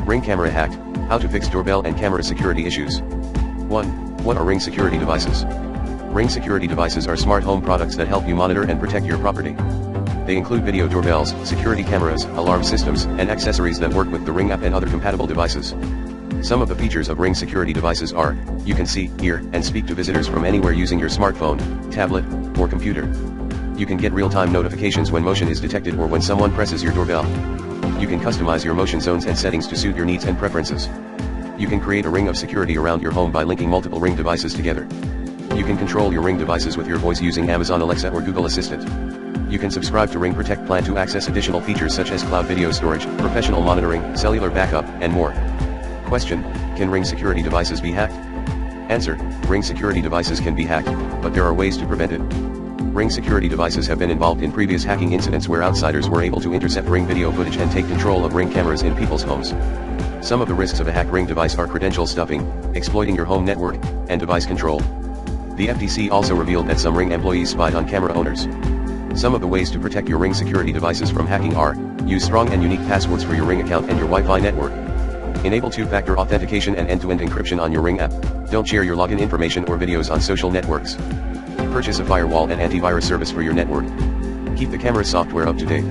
Ring camera hacked, how to fix doorbell and camera security issues. 1. What are Ring security devices? Ring security devices are smart home products that help you monitor and protect your property. They include video doorbells, security cameras, alarm systems, and accessories that work with the Ring app and other compatible devices. Some of the features of Ring security devices are, you can see, hear, and speak to visitors from anywhere using your smartphone, tablet, or computer. You can get real-time notifications when motion is detected or when someone presses your doorbell. You can customize your motion zones and settings to suit your needs and preferences. You can create a ring of security around your home by linking multiple Ring devices together. You can control your Ring devices with your voice using Amazon Alexa or Google Assistant. You can subscribe to Ring Protect Plan to access additional features such as cloud video storage, professional monitoring, cellular backup, and more. Question: can Ring security devices be hacked? Answer: Ring security devices can be hacked, but there are ways to prevent it. Ring security devices have been involved in previous hacking incidents where outsiders were able to intercept Ring video footage and take control of Ring cameras in people's homes. Some of the risks of a hacked Ring device are credential stuffing, exploiting your home network, and device control. The FTC also revealed that some Ring employees spied on camera owners. Some of the ways to protect your Ring security devices from hacking are: use strong and unique passwords for your Ring account and your Wi-Fi network. Enable two-factor authentication and end-to-end encryption on your Ring app. Don't share your login information or videos on social networks. Purchase a firewall and antivirus service for your network. Keep the camera software up to date.